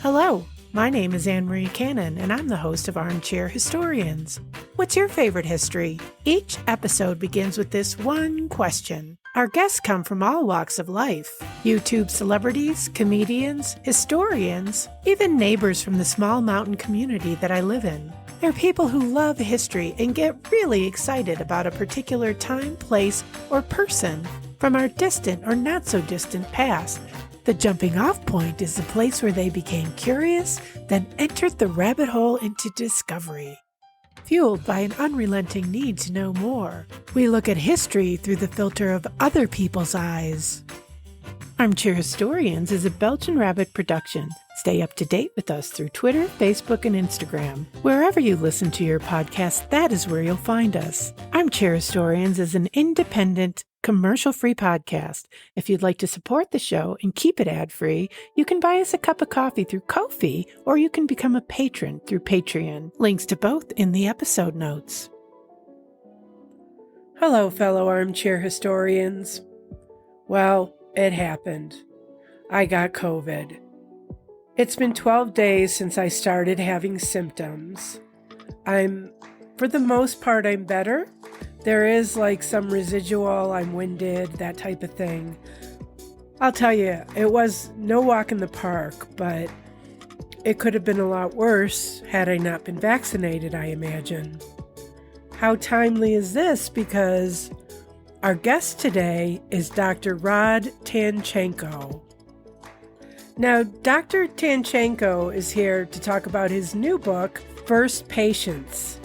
Hello, my name is Anne-Marie Cannon, and I'm the host of Armchair Historians. What's your favorite history? Each episode begins with this one question. Our guests come from all walks of life. YouTube celebrities, comedians, historians, even neighbors from the small mountain community that I live in. They're people who love history and get really excited about a particular time, place, or person from our distant or not so distant past. The jumping off point is the place where they became curious, then entered the rabbit hole into discovery. Fueled by an unrelenting need to know more, we look at history through the filter of other people's eyes. Armchair Historians is a Belgian Rabbit production. Stay up to date with us through Twitter, Facebook, and Instagram. Wherever you listen to your podcast, that is where you'll find us. Armchair Historians is an independent, commercial-free podcast. If you'd like to support the show and keep it ad-free, you can buy us a cup of coffee through Ko-fi, or you can become a patron through Patreon. Links to both in the episode notes. Hello, fellow armchair historians. Well, it happened. I got COVID. It's been 12 days since I started having symptoms. For the most part, I'm better. There is some residual, I'm winded, that type of thing. I'll tell you, it was no walk in the park, but it could have been a lot worse had I not been vaccinated, I imagine. How timely is this? Because our guest today is Dr. Rod Tanchanco. Now, Dr. Tanchanco is here to talk about his new book, First Patients.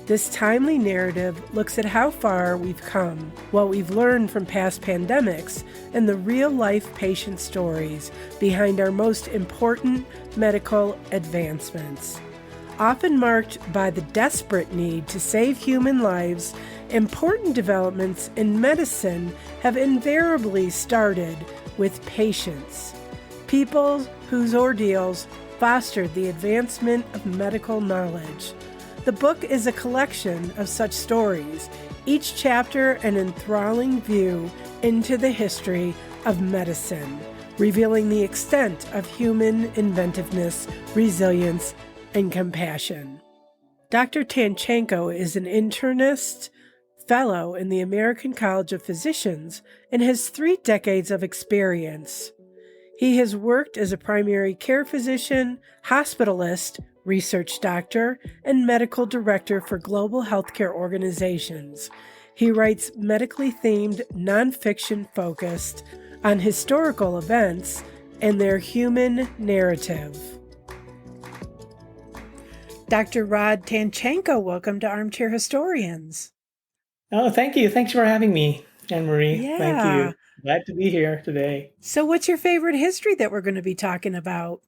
This timely narrative looks at how far we've come, what we've learned from past pandemics, and the real-life patient stories behind our most important medical advancements. Often marked by the desperate need to save human lives, important developments in medicine have invariably started with patients. People whose ordeals fostered the advancement of medical knowledge. The book is a collection of such stories, each chapter an enthralling view into the history of medicine, revealing the extent of human inventiveness, resilience, and compassion. Dr. Tanchanco is an internist, fellow in the American College of Physicians, and has 3 decades of experience. He has worked as a primary care physician, hospitalist, research doctor, and medical director for global healthcare organizations. He writes medically themed nonfiction focused on historical events and their human narrative. Dr. Rod Tanchanco, welcome to Armchair Historians. Oh, thank you. Thanks for having me, Anne-Marie. Yeah. Thank you. Glad to be here today. So what's your favorite history that we're going to be talking about?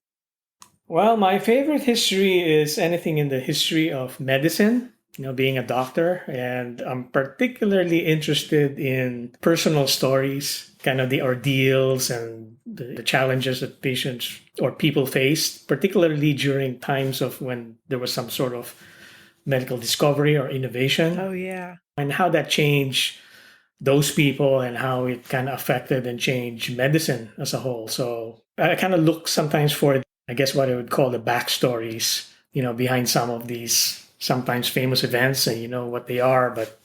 Well, my favorite history is anything in the history of medicine, being a doctor. And I'm particularly interested in personal stories, kind of the ordeals and the challenges that patients or people faced, particularly during times of when there was some sort of medical discovery or innovation. Oh, yeah. And how that changed those people and how it kind of affected and changed medicine as a whole. So I kind of look sometimes for, I guess, what I would call the backstories, behind some of these sometimes famous events and what they are, but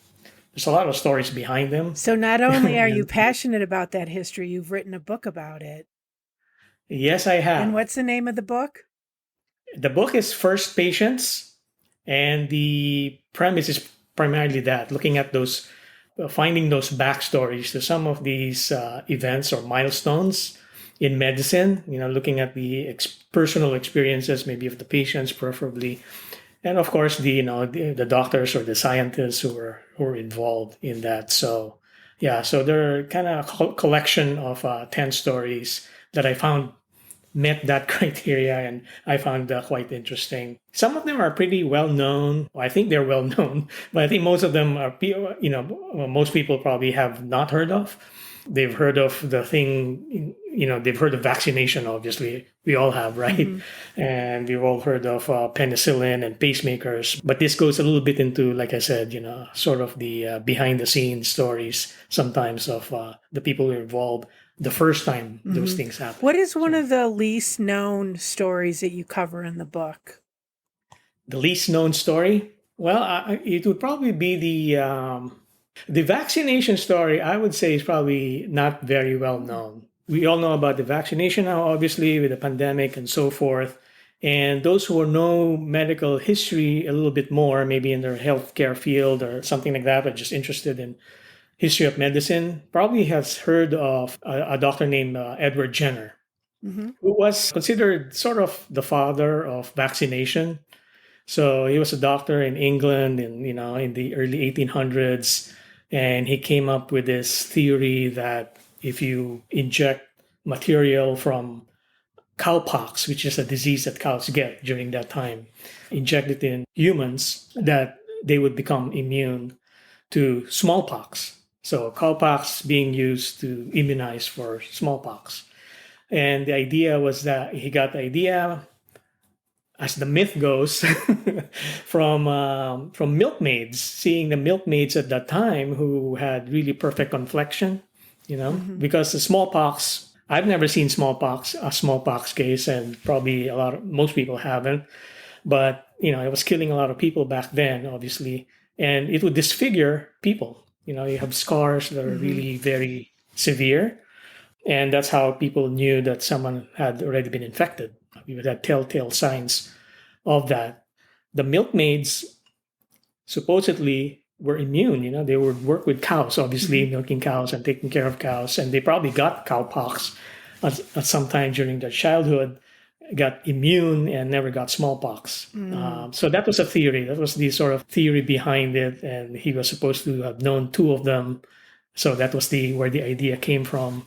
there's a lot of stories behind them. So not only are you passionate about that history, you've written a book about it. Yes, I have. And what's the name of the book? The book is First Patients, and the premise is primarily that, looking at those, finding those backstories to some of these events or milestones in medicine, looking at the personal experiences, maybe of the patients preferably, and of course the doctors or the scientists who were involved in that. So yeah, so they're kind of a collection of 10 stories that I found met that criteria, and I found quite interesting. Some of them are pretty well known. Well, I think they're well known, but I think most of them are, most people probably have not heard of. They've heard of the thing, they've heard of vaccination, obviously. We all have, right? Mm-hmm. And we've all heard of penicillin and pacemakers. But this goes a little bit into, like I said, sort of the behind the scenes stories sometimes of the people who are involved the first time those Hmm. things happen. What is one So of the least known stories that you cover in the book? the least known story, well, it would probably be the vaccination story. I would say is probably not very well Hmm. known. We all know about the vaccination now, obviously, with the pandemic and so forth. And those who know medical history a little bit more, maybe in their healthcare field or something like that, but just interested in history of medicine, probably has heard of a doctor named Edward Jenner, Hmm. who was considered sort of the father of vaccination. So he was a doctor in England in the early 1800s, and he came up with this theory that if you inject material from cowpox, which is a disease that cows get during that time, inject it in humans, that they would become immune to smallpox. So cowpox being used to immunize for smallpox. And the idea was that he got the idea, as the myth goes, from milkmaids, seeing the milkmaids at that time who had really perfect complexion, Hmm. because the smallpox. I've never seen a smallpox case, and probably most people haven't. But it was killing a lot of people back then, obviously, and it would disfigure people. You have scars that are Hmm. really very severe, and that's how people knew that someone had already been infected. You would have telltale signs of that. The milkmaids supposedly were immune. They would work with cows, obviously, Hmm. milking cows and taking care of cows. And they probably got cowpox at some time during their childhood, got immune and never got smallpox. Mm. So that was a theory. That was the sort of theory behind it. And he was supposed to have known two of them. So that was where the idea came from.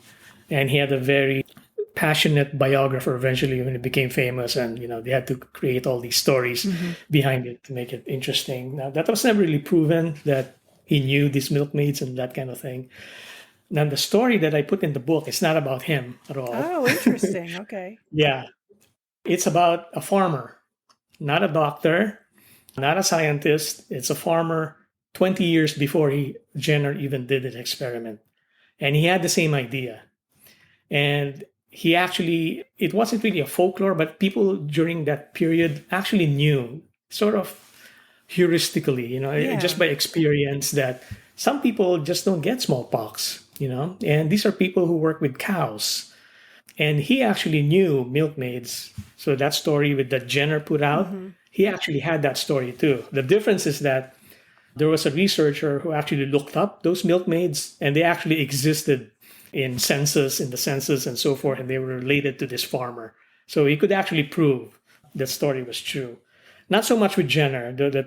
And he had a very passionate biographer eventually when it became famous, and they had to create all these stories Hmm. behind it to make it interesting. Now that was never really proven that he knew these milkmaids and that kind of thing. Now the story that I put in the book, it's not about him at all. Oh, interesting. Okay. Yeah, it's about a farmer, not a doctor, not a scientist. It's a farmer 20 years before Jenner even did an experiment, and he had the same idea. And he actually, it wasn't really a folklore, but people during that period actually knew, sort of heuristically, just Yeah. by experience, that some people just don't get smallpox, and these are people who work with cows. And he actually knew milkmaids. So that story with that Jenner put out, Hmm. he actually had that story too. The difference is that there was a researcher who actually looked up those milkmaids, and they actually existed in the census and so forth, and they were related to this farmer. So he could actually prove that story was true. Not so much with Jenner. The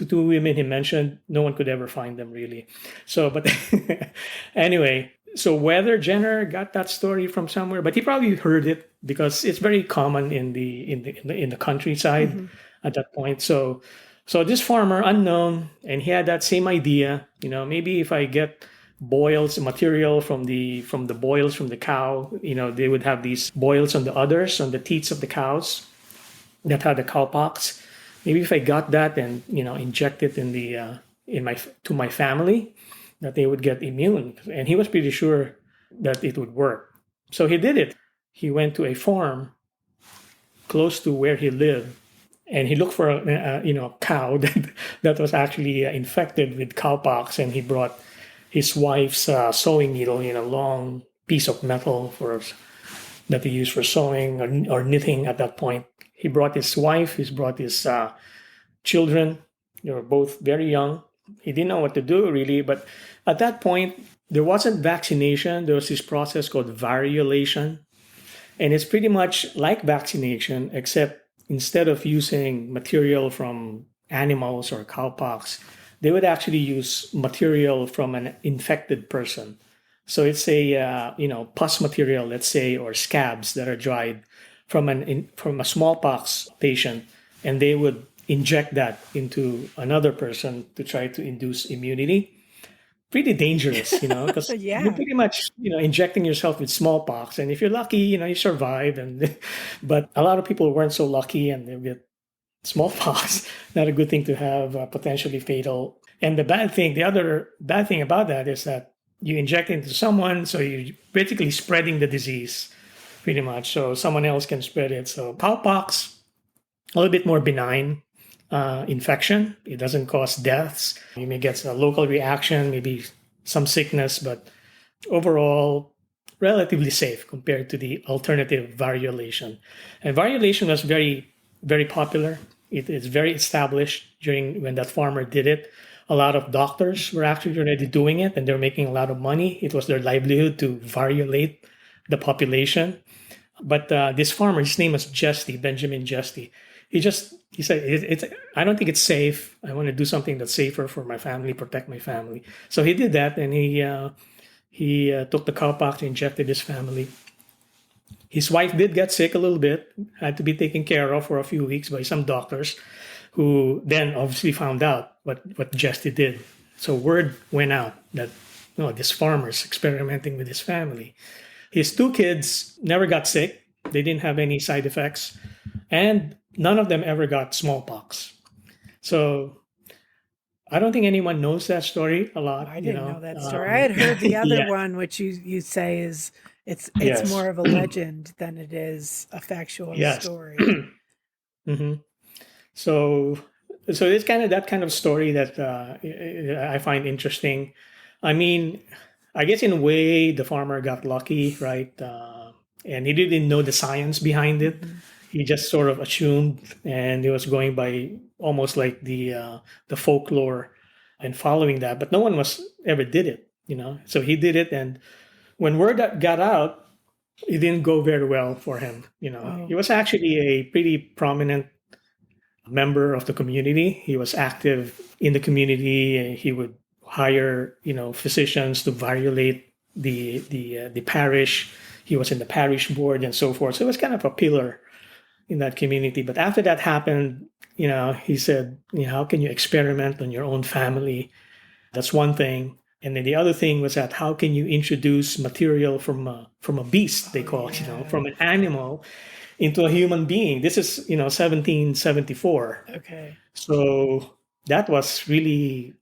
two women he mentioned, no one could ever find them really. So, but anyway, so whether Jenner got that story from somewhere, but he probably heard it because it's very common in the countryside Hmm. at that point. So this farmer, unknown, and he had that same idea. Maybe if I get boils material from the boils from the cow, they would have these boils on the udders, on the teats of the cows that had the cowpox. Maybe if I got that and inject it to my family, that they would get immune. And he was pretty sure that it would work. So he did it. He went to a farm close to where he lived, and he looked for a cow that was actually infected with cowpox, and he brought his wife's sewing needle, long piece of metal that he used for sewing or knitting at that point. He brought his wife, he's brought his children. They were both very young. He didn't know what to do really, but at that point, there wasn't vaccination. There was this process called variolation, and it's pretty much like vaccination, except instead of using material from animals or cowpox, they would actually use material from an infected person. So it's pus material, let's say, or scabs that are dried from a smallpox patient, and they would inject that into another person to try to induce immunity. Pretty dangerous, because you're Yeah. pretty much, injecting yourself with smallpox. And if you're lucky, you survive. And but a lot of people weren't so lucky, and they get smallpox. Not a good thing to have, potentially fatal. And the other bad thing about that is that you inject into someone, so you're basically spreading the disease pretty much. So someone else can spread it. So cowpox, a little bit more benign infection. It doesn't cause deaths. You may get a local reaction, maybe some sickness, but overall, relatively safe compared to the alternative variolation. And variolation was very, very popular. It is very established during when that farmer did it. A lot of doctors were actually already doing it and they're making a lot of money. It was their livelihood to variolate the population. But this farmer, his name was Justy, Benjamin Justy. He said, it's I don't think it's safe. I want to do something that's safer for my family, protect my family. So he did that, and he took the cowpox, injected his family. His wife did get sick a little bit, had to be taken care of for a few weeks by some doctors, who then obviously found out what Justy did. So word went out that this farmer's experimenting with his family. His two kids never got sick. They didn't have any side effects. And none of them ever got smallpox. So I don't think anyone knows that story a lot. I didn't know that story. I had heard the other Yeah. one, which you say is it's Yes. more of a legend than it is a factual Yes. story. hmm So, so it's kind of that kind of story that I find interesting. I mean, I guess in a way, the farmer got lucky, right? And he didn't know the science behind it. Mhm. He just sort of assumed, and he was going by almost like the folklore and following that. But no one was ever did it. So he did it, and when word that got out, it didn't go very well for him. He Oh, was actually a pretty prominent member of the community. He was active in the community. And he would hire, physicians to violate the parish. He was in the parish board and so forth. So it was kind of a pillar in that community. But after that happened, he said, how can you experiment on your own family? That's one thing. And then the other thing was that how can you introduce material from a beast, they call it, yeah. from an animal into a human being? This is 1774. Okay. So that was really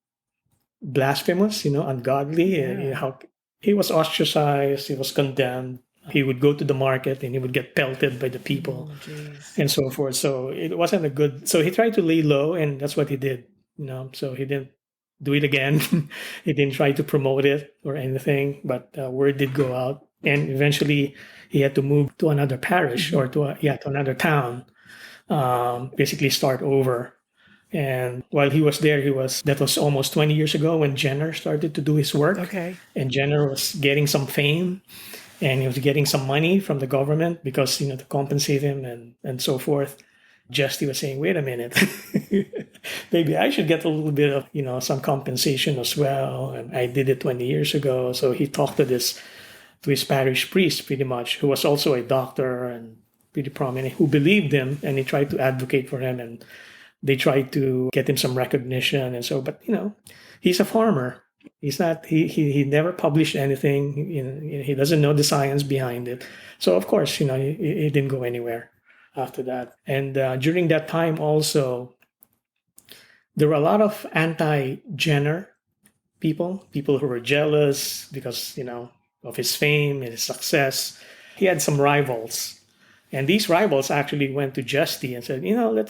blasphemous, ungodly. Yeah. How he was ostracized, he was condemned. He would go to the market and he would get pelted by the people Oh, jeez. and so forth. So it wasn't a good. So he tried to lay low, and that's what he did. So he didn't do it again. He didn't try to promote it or anything, but word did go out, and eventually he had to move to another parish or to another town, basically start over. And while he was there, that was almost 20 years ago when Jenner started to do his work, Okay. and Jenner was getting some fame and he was getting some money from the government because to compensate him and so forth. Justy was saying, "Wait a minute, maybe I should get a little bit of some compensation as well." And I did it 20 years ago, so he talked to his parish priest, pretty much, who was also a doctor and pretty prominent, who believed him, and he tried to advocate for him, and they tried to get him some recognition and so. But he's a farmer. He's not. He never published anything. He doesn't know the science behind it. So of course, it didn't go anywhere after that. And during that time, also, there were a lot of anti-Jenner people who were jealous because of his fame and his success. He had some rivals. And these rivals actually went to Justy and said,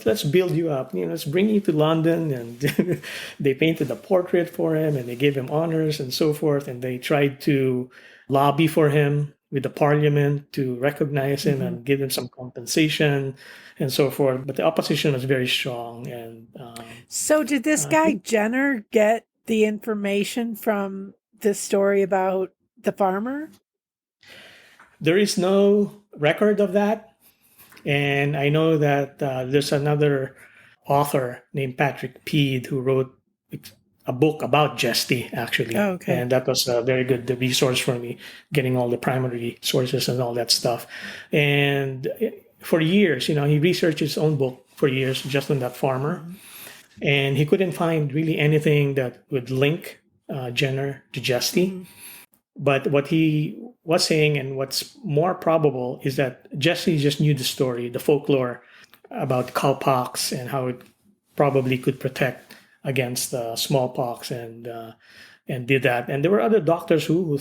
let's build you up. Let's bring you to London. And they painted a portrait for him and they gave him honors and so forth. And they tried to lobby for him with the parliament to recognize him and give him some compensation and so forth. But the opposition was very strong. And So did this guy Jenner get the information from this story about the farmer? there is no record of that. And I know that there's another author named Patrick Peed who wrote a book about Jesty, actually. Oh, okay. And that was a very good resource for me, getting all the primary sources and all that stuff. And for years, he researched his own book for years just on that farmer. And he couldn't find really anything that would link Jenner to Jesty. But what he was saying, and what's more probable, is that Jesse just knew the story, the folklore about cowpox and how it probably could protect against smallpox. And and did that. And there were other doctors who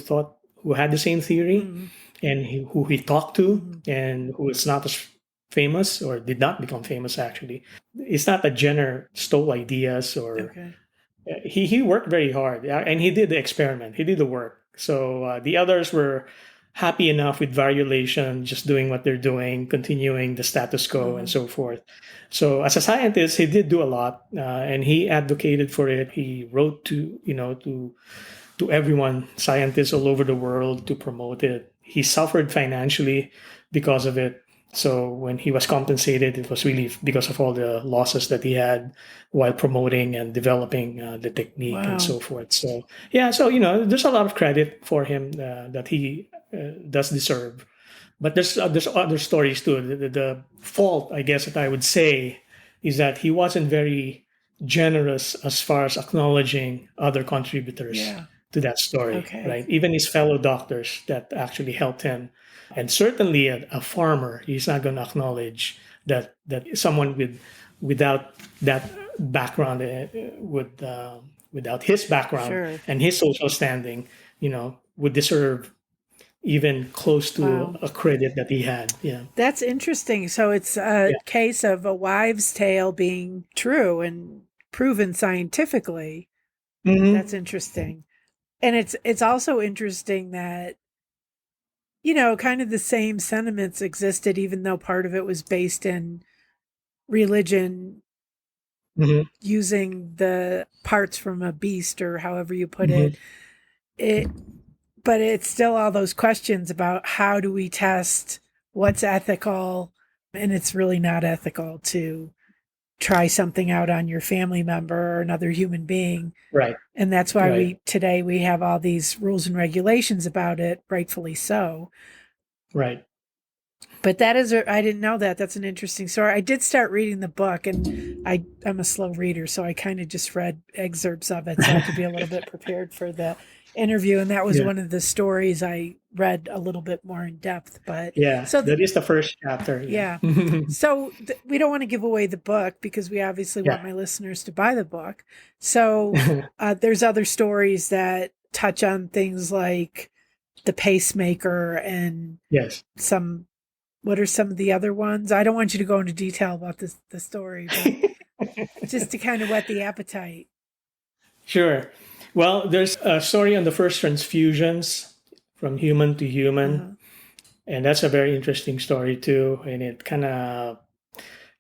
had the same theory, Mm-hmm. and who he talked to, Mm-hmm. and who is not as famous or did not become famous actually. It's not that Jenner stole ideas or Okay. he worked very hard, and he did the experiment. He did the work. So the others were happy enough with variolation, just doing what they're doing, continuing the status quo, and Uh-huh. so forth. So as a scientist, he did do a lot, and he advocated for it. He wrote to everyone, scientists all over the world, to promote it. He suffered financially because of it. So when he was compensated, it was really because of all the losses that he had while promoting and developing the technique and Wow. so forth. So yeah, so there's a lot of credit for him that he does deserve. But there's other stories too. The fault, I guess, that I would say, is that he wasn't very generous as far as acknowledging other contributors Yeah. to that story, Okay. right? Even his fellow doctors that actually helped him, and certainly a farmer, he's not going to acknowledge that someone without that background would without his background Sure. and his social standing, would deserve even close to Wow. a credit that he had. Yeah. That's interesting. So it's a Yeah. case of a wives' tale being true and proven scientifically. That's Hmm. interesting. And it's also interesting that, kind of the same sentiments existed, even though part of it was based in religion, Hmm. using the parts from a beast or however you put Hmm. it. It but it's still all those questions about how do we test what's ethical, and it's really not ethical to try something out on your family member or another human being. Right. And that's why Right. we have all these rules and regulations about it, rightfully so. Right. But I didn't know that. That's an interesting story. I did start reading the book, and I'm a slow reader, so I kind of just read excerpts of it so I could be a little bit prepared for the interview. And that was Yeah. one of the stories I read a little bit more in depth. But Yeah. so, That is the first chapter. yeah. Yeah. So we don't want to give away the book because we obviously Yeah. want my listeners to buy the book. So there's other stories that touch on things like the pacemaker and Yes. some what are some of the other ones? I don't want you to go into detail about the story, but just to kind of whet the appetite. Sure. Well, there's a story on the first transfusions from human to human, Uh-huh. and that's a very interesting story too. And it kind of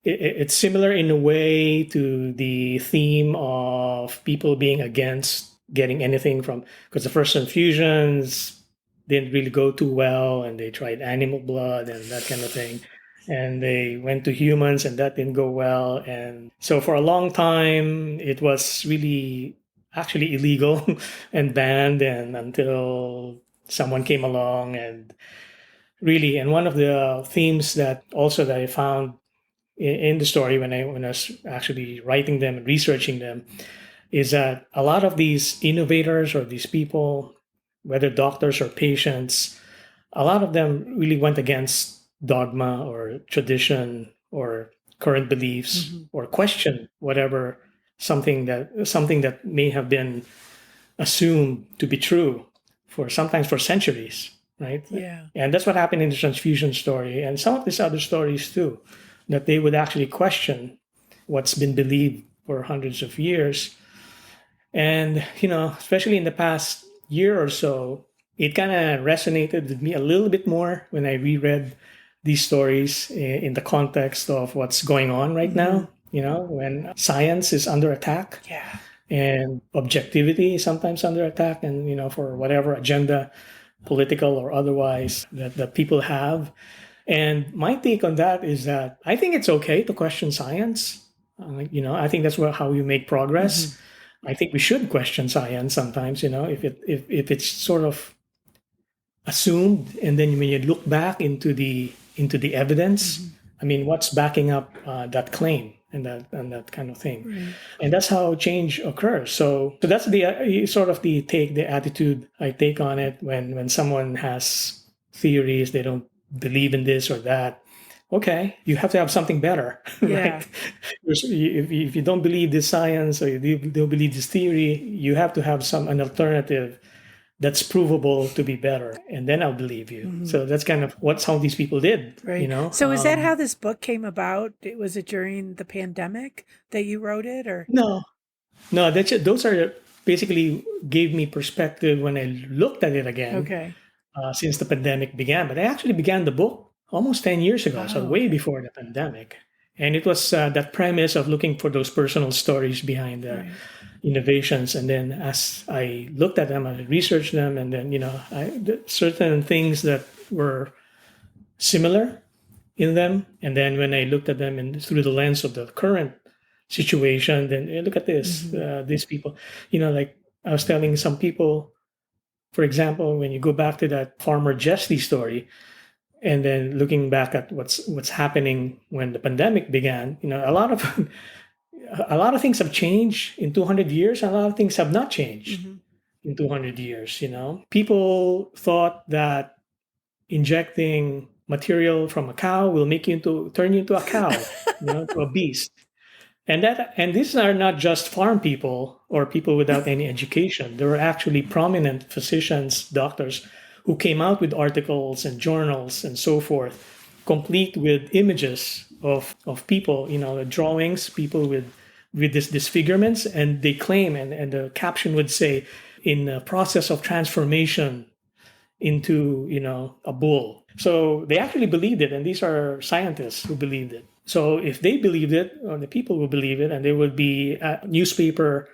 it's similar in a way to the theme of people being against getting anything from, because the first infusions didn't really go too well, and they tried animal blood and that kind of thing, and they went to humans and that didn't go well, and so for a long time it was really actually illegal and banned, and until someone came along and really, and one of the themes that also that I found in the story when I was actually writing them and researching them is that a lot of these innovators or these people, whether doctors or patients, a lot of them really went against dogma or tradition or current beliefs Mm-hmm. or questioned whatever something that may have been assumed to be true for sometimes for centuries, right? Yeah. And that's what happened in the transfusion story and some of these other stories too, that they would actually question what's been believed for hundreds of years. And, especially in the past year or so, it kind of resonated with me a little bit more when I reread these stories in the context of what's going on right Mm-hmm. now, when science is under attack Yeah. and objectivity is sometimes under attack, and for whatever agenda, political or otherwise, that people have. And my take on that is that I think it's okay to question science. I think that's how you make Mm-hmm. progress. I think we should question science sometimes, if it's sort of assumed, and then when you look back into the evidence, Mm-hmm. I mean, what's backing up that claim and that kind of thing, Right. and that's how change occurs. So that's the sort of the attitude I take on it when someone has theories, they don't believe in this or that. okay, you have to have something better, Yeah. right? If you don't believe this science or you don't believe this theory, you have to have an alternative that's provable to be better, and then I'll believe you. Hmm. So that's kind of what some of these people did, you Right. know. So is that how this book came about? Was it during the pandemic that you wrote it, or? No, no, those are basically gave me perspective when I looked at it again Okay. since the pandemic began. But I actually began the book almost 10 years ago, so Oh, way okay. before the pandemic. And it was that premise of looking for those personal stories behind the Right. innovations. And then as I looked at them, I researched them, and then, certain things that were similar in them. And then when I looked at them through the lens of the current situation, then look at this, Hmm. these people, like I was telling some people, for example, when you go back to that farmer Jesse story, and then looking back at what's happening when the pandemic began, a lot of a lot of things have changed in 200 years, and a lot of things have not changed Hmm. in 200 years. People thought that injecting material from a cow will turn you into a cow, to a beast. And these are not just farm people or people without any education. There were actually prominent physicians, doctors, who came out with articles and journals and so forth, complete with images of people, drawings, people with this disfigurements, and they claim, and the caption would say, in the process of transformation into a bull. So they actually believed it, and these are scientists who believed it. So if they believed it, or the people will believe it, and there would be newspaper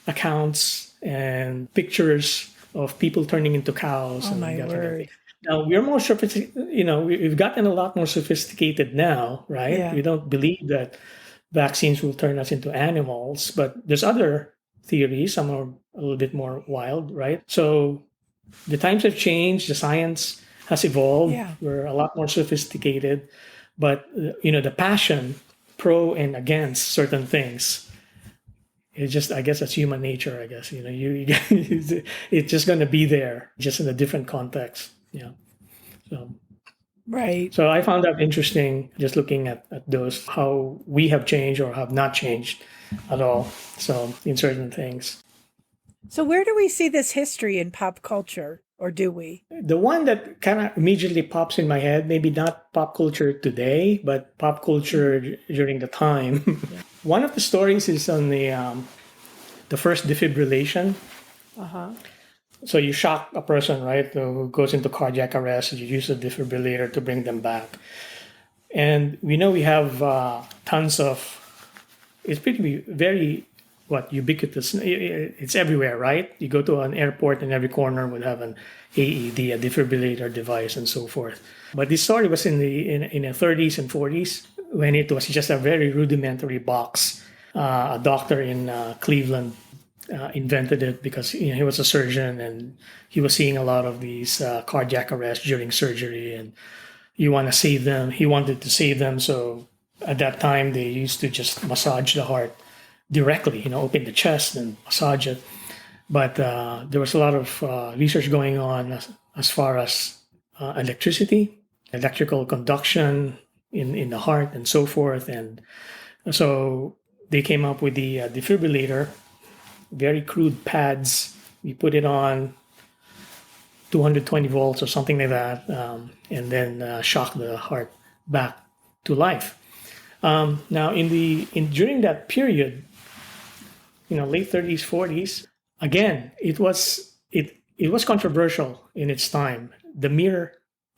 accounts and pictures of people turning into cows Oh and my that kind of thing. word. Now we're more sophisticated. We've gotten a lot more sophisticated now, right? Yeah. We don't believe that vaccines will turn us into animals, but there's other theories. Some are a little bit more wild, right? So the times have changed, the science has evolved, Yeah. we're a lot more sophisticated, but the passion pro and against certain things, it's just, I guess that's human nature. I guess it's just going to be there, just in a different context. Yeah. So Right. so I found that interesting, just looking at those, how we have changed or have not changed at all, so in certain things. So where do we see this history in pop culture, or do we? The one that kind of immediately pops in my head, maybe not pop culture today, but pop culture during the time. Yeah. One of the stories is on the first defibrillation. Uh-huh. So you shock a person, right, who goes into cardiac arrest. You use a defibrillator to bring them back. And we know we have tons of. It's pretty very ubiquitous. It's everywhere, right? You go to an airport, and every corner would have an AED, a defibrillator device, and so forth. But this story was in the 30s and 40s, when it was just a very rudimentary box. A doctor in Cleveland invented it because he was a surgeon, and he was seeing a lot of these cardiac arrests during surgery, and you want to save them. He wanted to save them, so at that time they used to just massage the heart directly, open the chest and massage it. But there was a lot of research going on as far as electricity, electrical conduction in the heart, and so forth. And so they came up with the defibrillator, very crude pads. We put it on 220 volts or something like that, and then shock the heart back to life. Now, during that period, late 30s, 40s, again, it was controversial in its time. The mere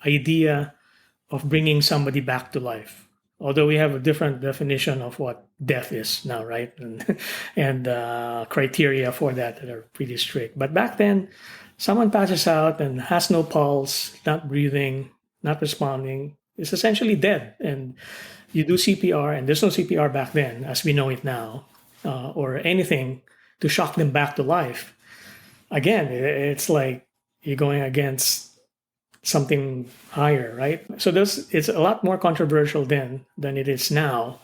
idea of bringing somebody back to life, although we have a different definition of what death is now, right? And criteria for that are pretty strict. But back then, someone passes out and has no pulse, not breathing, not responding, is essentially dead. And you do CPR, and there's no CPR back then, as we know it now, or anything to shock them back to life. Again, it's like you're going against something higher, right? So it's a lot more controversial then than it is now.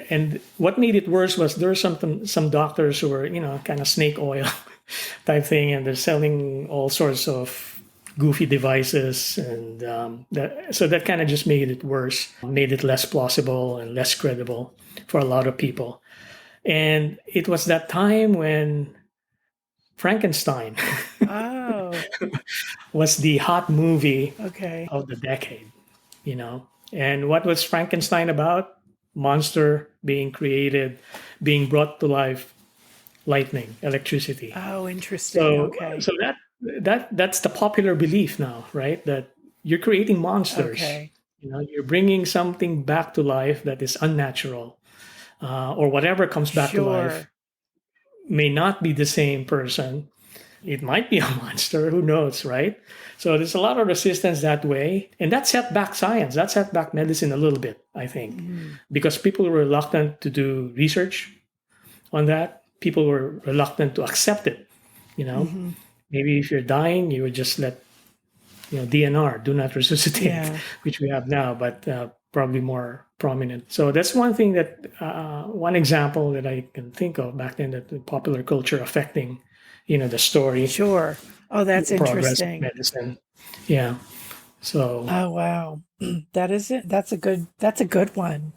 And what made it worse was there were some doctors who were, kind of snake oil type thing, and they're selling all sorts of goofy devices, and so that kind of just made it worse, made it less plausible and less credible for a lot of people. And it was that time when Frankenstein Oh, was the hot movie okay. of the decade, you know. And what was Frankenstein about? Monster being created, being brought to life, lightning, electricity. Oh, interesting. So Okay. so that's the popular belief now, right? That you're creating monsters. Okay. You know, you're bringing something back to life that is unnatural, or whatever comes back to life Sure. may not be the same person. It might be a monster. Who knows, right? So there's a lot of resistance that way, and that set back science. That set back medicine a little bit, I think, Mhm. because people were reluctant to do research on that. People were reluctant to accept it. You know, Mhm. maybe if you're dying, you would just let DNR, do not resuscitate, Yeah. which we have now, but probably more prominent. So that's one thing that one example that I can think of back then, that the popular culture affecting, the story, Sure. Oh, that's the progress of interesting. medicine. Yeah. So Oh, wow. That is it. That's a good one.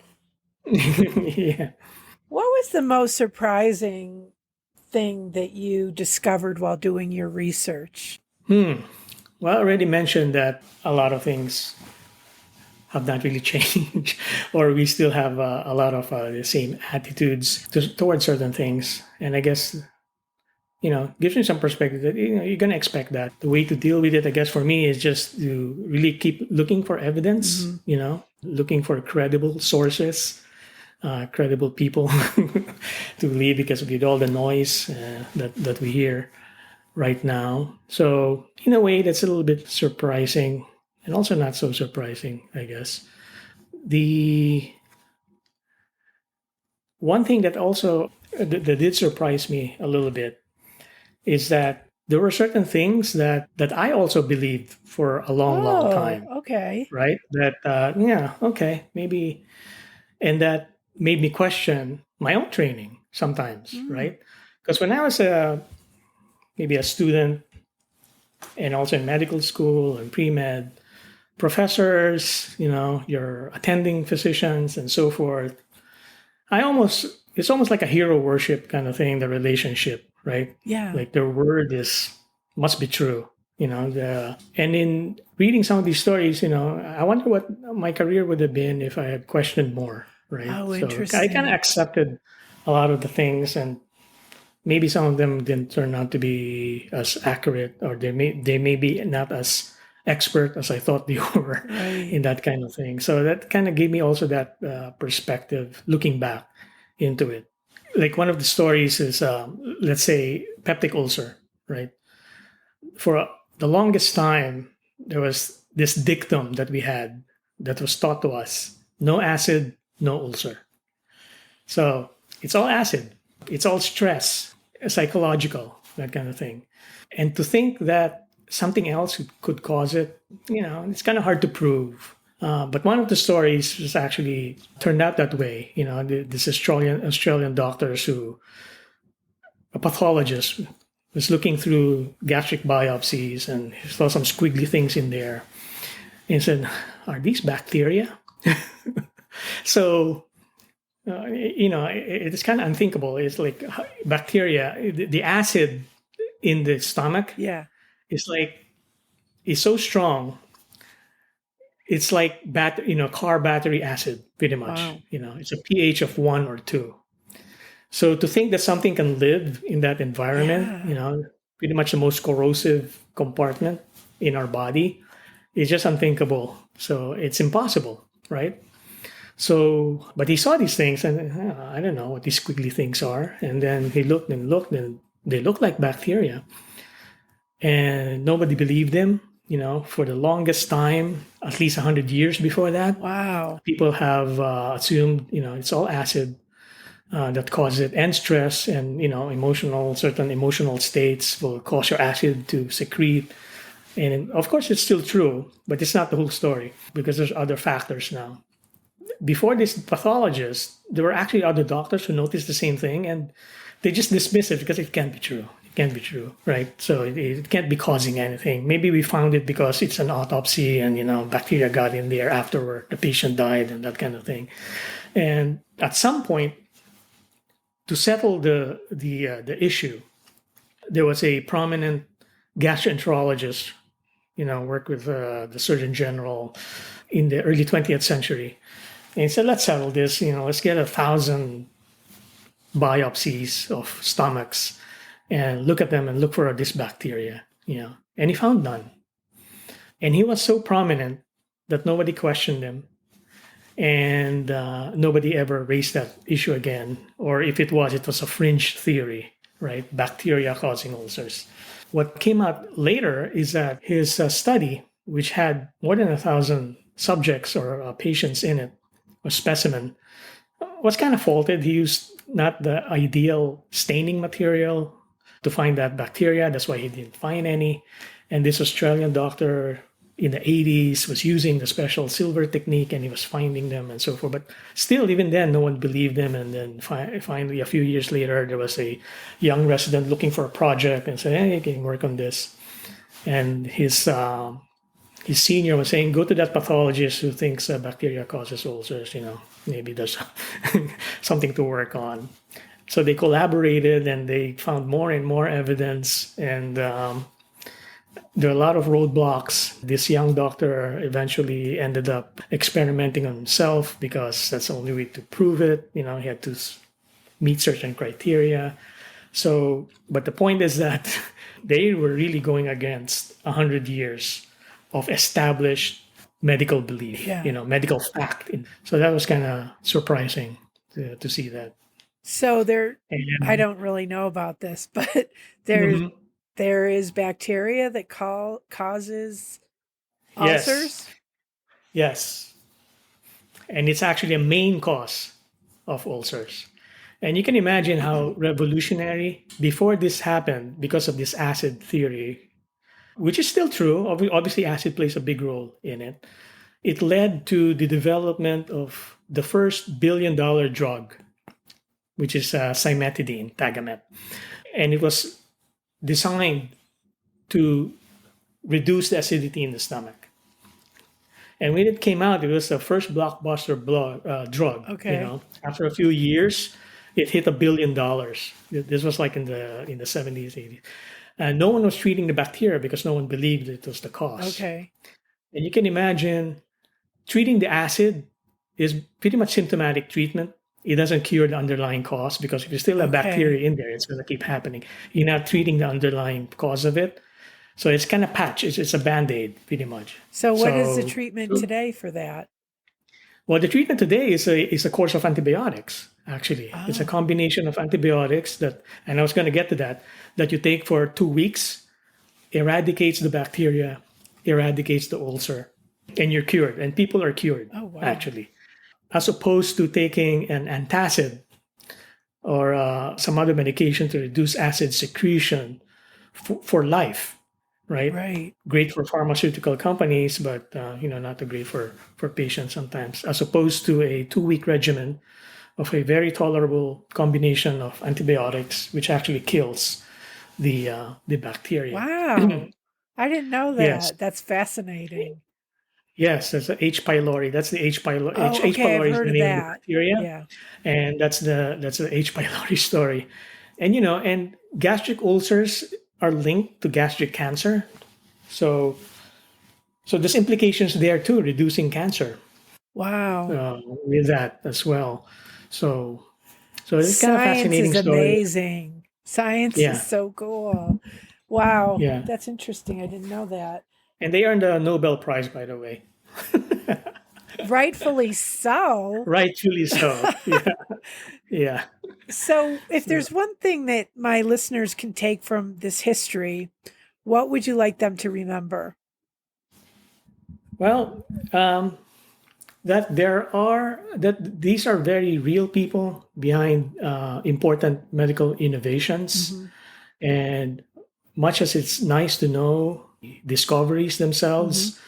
yeah. What was the most surprising thing that you discovered while doing your research? Hmm. Well, I already mentioned that a lot of things have not really changed, or we still have a lot of the same attitudes towards certain things. And I guess gives me some perspective that you're going to expect that. The way to deal with it, I guess, for me is just to really keep looking for evidence, Mhm. looking for credible sources, credible people to believe, because with all the noise that we hear right now. So in a way, that's a little bit surprising, and also not so surprising, I guess. The one thing that also that did surprise me a little bit is that there were certain things that I also believed for a long, long Oh, time, okay. right? That yeah, okay, maybe, and that made me question my own training sometimes, Mm. right? Because when I was maybe a student, and also in medical school and pre med, professors, your attending physicians and so forth, it's almost like a hero worship kind of thing, the relationship, right? Yeah. Like their word must be true, and in reading some of these stories, I wonder what my career would have been if I had questioned more, right? Oh, So I kind of interesting. accepted a lot of the things, and maybe some of them didn't turn out to be as accurate, or they may be not as expert as I thought they were Right. in that kind of thing. So that kind of gave me also that perspective looking back into it. Like one of the stories is, let's say, peptic ulcer, right? For the longest time, there was this dictum that we had that was taught to us: no acid, no ulcer. So it's all acid, it's all stress, psychological, that kind of thing. And to think that something else could cause it, it's kind of hard to prove. But one of the stories was actually turned out that way. This Australian doctors a pathologist, was looking through gastric biopsies and saw some squiggly things in there, and said, "Are these bacteria?" So it's kind of unthinkable. It's like bacteria, the acid in the stomach Yeah. is is so strong. It's like car battery acid, pretty much. Wow. It's a pH of 1 or 2. So to think that something can live in that environment, Yeah. pretty much the most corrosive compartment in our body, is just unthinkable. So it's impossible, right? So, but he saw these things, and I don't know what these squiggly things are. And then he looked and looked, and they looked like bacteria. And nobody believed him. For the longest time, at least 100 years before that, Wow. people have assumed, it's all acid that causes it, and stress, and certain emotional states will cause your acid to secrete. And of course, it's still true, but it's not the whole story, because there's other factors now. Before this pathologist, there were actually other doctors who noticed the same thing, and they just dismiss it because it can't be true. Can't be true, right? So it can't be causing anything. Maybe we found it because it's an autopsy and, bacteria got in there afterward. The patient died and that kind of thing. And at some point, to settle the issue, there was a prominent gastroenterologist, worked with the Surgeon General in the early 20th century. And he said, let's settle this, let's get 1,000 biopsies of stomachs and look at them and look for this bacteria, And he found none. And he was so prominent that nobody questioned him. And nobody ever raised that issue again. Or if it was a fringe theory, right? Bacteria causing ulcers. What came out later is that his study, which had more than 1,000 subjects or patients in it, a specimen, was kind of faulted. He used not the ideal staining material to find that bacteria. That's why he didn't find any. And this Australian doctor in the 80s was using the special silver technique and he was finding them and so forth. But still, even then, no one believed him. And then finally, a few years later, there was a young resident looking for a project and said, hey, can you work on this? And his senior was saying, go to that pathologist who thinks bacteria causes ulcers, maybe there's something to work on. So they collaborated and they found more and more evidence. And there are a lot of roadblocks. This young doctor eventually ended up experimenting on himself because that's the only way to prove it. He had to meet certain criteria. So, but the point is that they were really going against 100 years of established medical belief, medical fact. So that was kind of surprising to see that. So I don't really know about this, but there is bacteria that causes ulcers? Yes. And it's actually a main cause of ulcers. And you can imagine how revolutionary before this happened because of this acid theory, which is still true. Obviously, acid plays a big role in it. It led to the development of the first billion-dollar drug, which is cimetidine, Tagamet. And it was designed to reduce the acidity in the stomach. And when it came out, it was the first blockbuster drug. Okay. After a few years, it hit $1 billion. This was like in the 70s, 80s. And no one was treating the bacteria because no one believed it was the cause. Okay. And you can imagine treating the acid is pretty much symptomatic treatment. It doesn't cure the underlying cause because if you still have bacteria in there, it's going to keep happening. You're not treating the underlying cause of it. So it's kind of patch. It's a Band-Aid, pretty much. So what is the treatment today for that? Well, the treatment today is a course of antibiotics, actually. Oh. It's a combination of antibiotics and I was going to get to that you take for 2 weeks, eradicates the bacteria, eradicates the ulcer, and you're cured. And people are cured, actually. As opposed to taking an antacid or some other medication to reduce acid secretion for life, right? Right. Great for pharmaceutical companies, but not too great for patients sometimes. As opposed to a 2-week regimen of a very tolerable combination of antibiotics, which actually kills the bacteria. Wow, I didn't know that. Yes. That's fascinating. Yes, that's the H. pylori. That's the H. pylori. Oh, H. okay, pylori I've heard is of the name of the that. bacteria, Yeah. and that's the H. pylori story. And and gastric ulcers are linked to gastric cancer. So there's implications there too, reducing cancer. Wow. With that as well. So it's kind of fascinating Science is story. amazing. Science is so cool. Wow. Yeah. That's interesting. I didn't know that. And they earned a Nobel Prize, by the way. Rightfully so. Rightfully so. Yeah. So if there's one thing that my listeners can take from this history, what would you like them to remember? Well, that these are very real people behind important medical innovations. And much as it's nice to know discoveries themselves,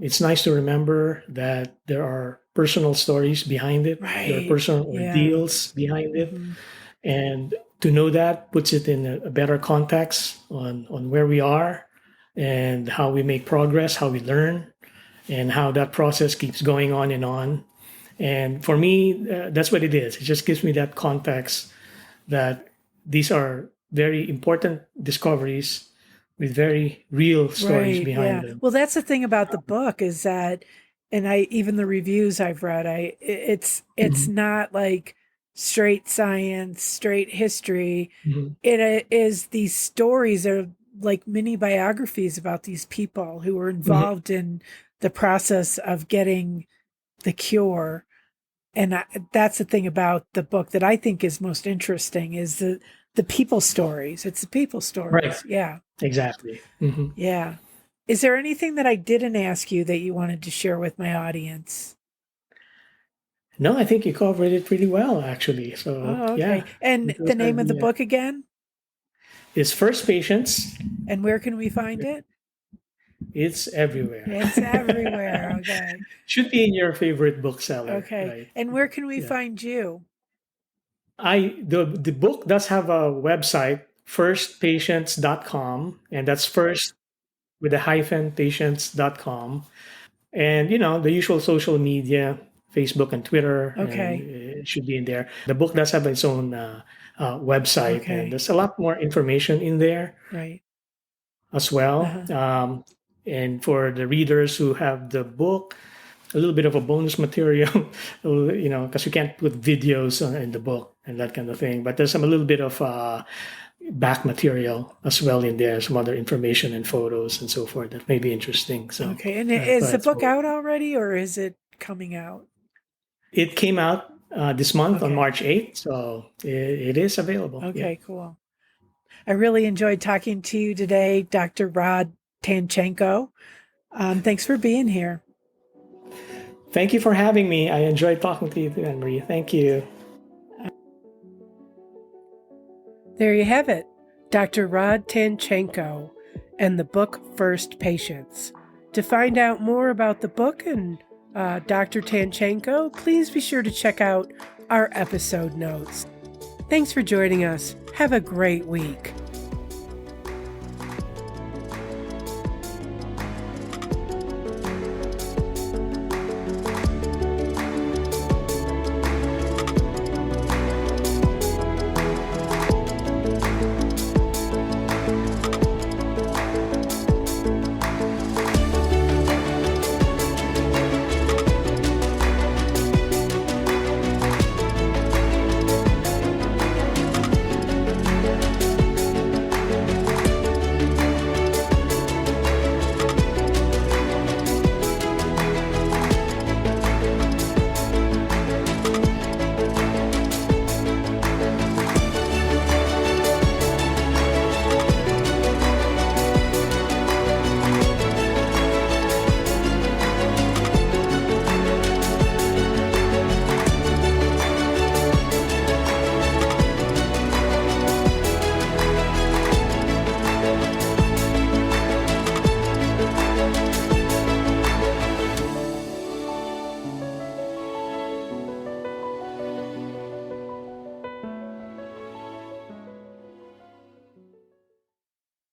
it's nice to remember that there are personal stories behind it. Right. There are personal ordeals behind it. And to know that puts it in a better context on where we are and how we make progress, how we learn, and how that process keeps going on and on. And for me, that's what it is. It just gives me that context that these are very important discoveries with very real stories Right. behind Yeah. them. Well, that's the thing about the book is that, and I even the reviews I've read, it's Mhm, not like straight science, straight history. mhm, It is these stories are like mini biographies about these people who were mhm. involved in the process of getting the cure. And that's the thing about the book that I think is most interesting is the people stories. It's the people Right, stories. Yeah. exactly. Mhm. Yeah. Is there anything that I didn't ask you that you wanted to share with my audience? No, I think you covered it really well, actually. So Oh, okay. yeah, And those the are name of the the book again? is First Patients. And where can we find it? It's everywhere. It's everywhere. Okay. Should be in your favorite bookseller, Okay. right? And where can we Yeah. find you? The book does have a website, firstpatients.com, and that's first with a hyphen patients.com. And the usual social media, Facebook and Twitter, and Okay. it should be in there. The book does have its own website, and Okay. there's a lot more information in there Right. as well. Uh-huh. And for the readers who have the book, a little bit of a bonus material, because you can't put videos in the book and that kind of thing. But there's a little bit of back material as well in there, some other information and photos and so forth that may be interesting. So Okay. And I is thought the I'd book throw it. out already or is it coming out? It came out this month on Okay. March 8th, so it is available. Yeah. Okay, cool. I really enjoyed talking to you today, Dr. Rod Tanchanco. Thanks for being here. Thank you for having me. I enjoyed talking to you, Anne Marie. Thank you. There you have it, Dr. Rod Tanchanco and the book First Patients. To find out more about the book and Dr. Tanchanco, please be sure to check out our episode notes. Thanks for joining us. Have a great week.